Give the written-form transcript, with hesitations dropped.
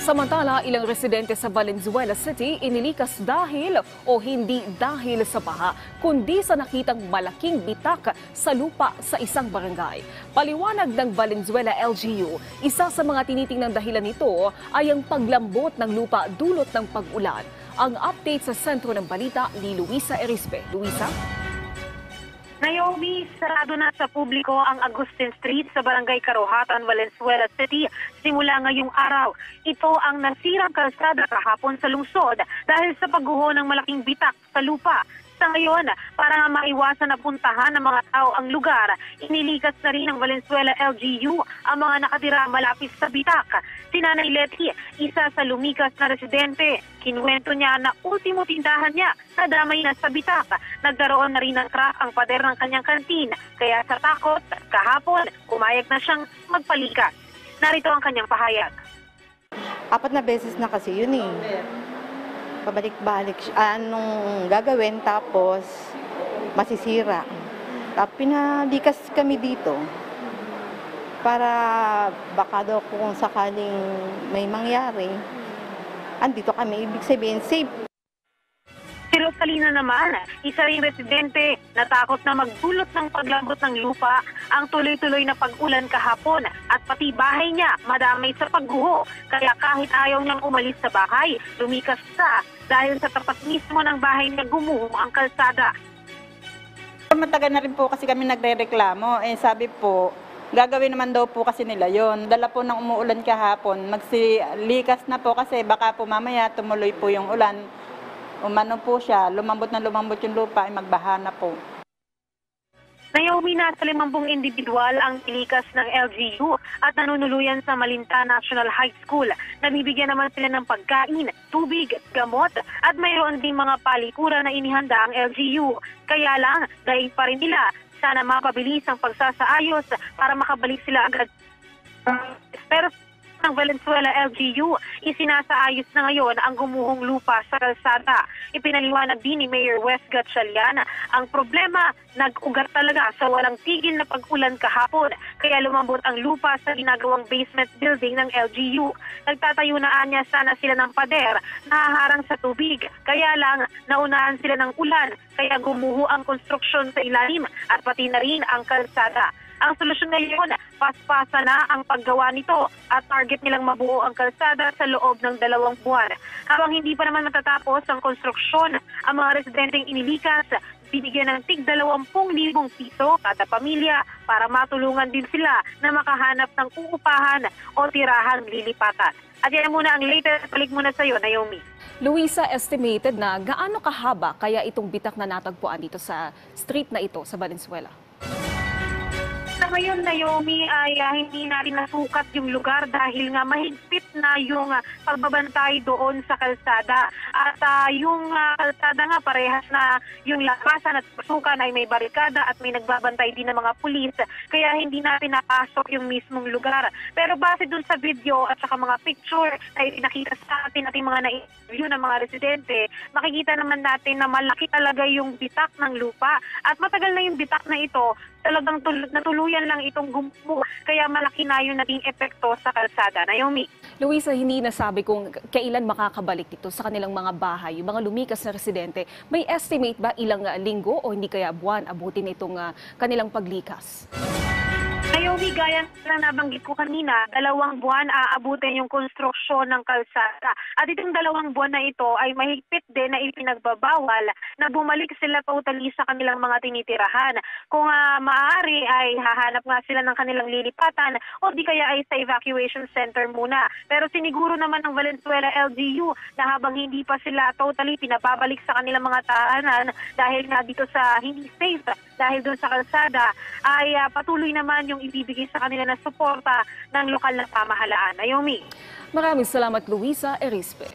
Samantala, ilang residente sa Valenzuela City inilikas dahil o hindi dahil sa baha, kundi sa nakitang malaking bitak sa lupa sa isang barangay. Paliwanag ng Valenzuela LGU, isa sa mga tinitingnang dahilan nito ay ang paglambot ng lupa dulot ng pag-ulan. Ang update sa sentro ng balita ni Luisa Erispe. Luisa? Naomi, sarado na sa publiko ang Agustin Street sa Barangay Karohatan, Valenzuela City simula ngayong araw. Ito ang nasirang kalsada kahapon sa lungsod dahil sa pagguho ng malaking bitak sa lupa. Sa ngayon, para nga maiwasan na puntahan ng mga tao ang lugar, inilikas na rin ng Valenzuela LGU ang mga nakatira malapit sa bitak. Si Nanay Letty, isa sa lumikas na residente, kinuwento niya na ultimo tindahan niya nadamay na sa bitak. Nagkaroon na rin ng crack ang pader ng kanyang kantin, kaya sa takot, kahapon, umayag na siyang magpalikas. Narito ang kanyang pahayag. 4 na beses na kasi yun eh. Pabalik-balik anong gagawin tapos masisira. Tapos pinalikas kami dito para baka daw kung sakaling may mangyari, andito kami, ibig sabihin safe. Si Rosalina naman, isa ring residente, natakot na magdulot ng paglambot ng lupa ang tuloy-tuloy na pag-ulan kahapon at pati bahay niya madamay sa pagguho. Kaya kahit ayaw niyang umalis sa bahay, lumikas siya dahil sa tapat mismo ng bahay niya gumuho ang kalsada. Matagal na rin po kasi kami nagre-reklamo. Sabi po, gagawin naman daw po kasi nila yon. Dala po ng umuulan kahapon, magsilikas na po kasi baka po mamaya tumuloy po yung ulan. Umano po siya, lumambot yung lupa ay magbaha na po. Naomi, nasa 50 individual ang ilikas ng LGU at nanunuluyan sa Malinta National High School. Nabibigyan naman sila ng pagkain, tubig, gamot at mayroon ding mga palikuran na inihanda ang LGU. Kaya lang, daig pa rin nila, sana mapabilis ang pagsasaayos para makabalik sila agad. Pero ng Valenzuela LGU, isinasaayos na ngayon ang gumuhong lupa sa kalsada. Ipinaliwanag din ni Mayor Wes Gatchalian, ang problema, nag-ugat talaga sa walang tigil na pag-ulan kahapon, kaya lumambot ang lupa sa ginagawang basement building ng LGU. Nagtatayo na niya sana sila ng pader, nahaharang sa tubig, kaya lang naunahan sila ng ulan, kaya gumuho ang konstruksyon sa ilalim at pati na rin ang kalsada. Ang solusyon ngayon, paspasa na ang paggawa nito at target nilang mabuo ang kalsada sa loob ng 2 buwan. Habang hindi pa naman matatapos ang konstruksyon, ang mga residenteng inilikas, bibigyan ng tig 20,000 piso kada pamilya para matulungan din sila na makahanap ng uupahan o tirahang lilipatan. At yan muna ang latest. Balik muna sa iyo, Naomi. Luisa, estimated na gaano kahaba kaya itong bitak na natagpuan dito sa street na ito sa Valenzuela? Ngayon, Naomi, ay hindi natin nasukat yung lugar dahil nga mahigpit na yung pagbabantay doon sa kalsada. At yung kalsada nga parehas na yung lapasan at pasukan ay may barikada at may nagbabantay din ng mga pulis. Kaya hindi natin napasok yung mismong lugar. Pero base doon sa video at saka mga picture na ipinakita sa atin at yung mga na-interview ng mga residente, makikita naman natin na malaki talaga yung bitak ng lupa. At matagal na yung bitak na ito, talagang natuluyan lang itong gumuho, kaya malaki na yung naging epekto sa kalsada. Naomi. Luisa, hindi nasabi kung kailan makakabalik dito sa kanilang mga bahay, yung mga lumikas na residente. May estimate ba ilang linggo o hindi kaya buwan abutin itong kanilang paglikas? Naomi, gaya na nabanggit ko kanina, 2 buwan aabutin yung konstruksyon ng kalsada. At itong 2 buwan na ito ay mahigpit din na ipinagbabawal na bumalik sila totally sa kanilang mga tinitirahan. Kung maaari ay hahanap nga sila ng kanilang lilipatan o di kaya ay sa evacuation center muna. Pero siniguro naman ng Valenzuela LGU na habang hindi pa sila totally pinababalik sa kanilang mga tahanan dahil nga dito sa hindi safe, dahil doon sa kalsada, ay patuloy naman yung ibibigay sa kanila na suporta ng lokal na pamahalaan. Naomi. Maraming salamat, Luisa Erispe.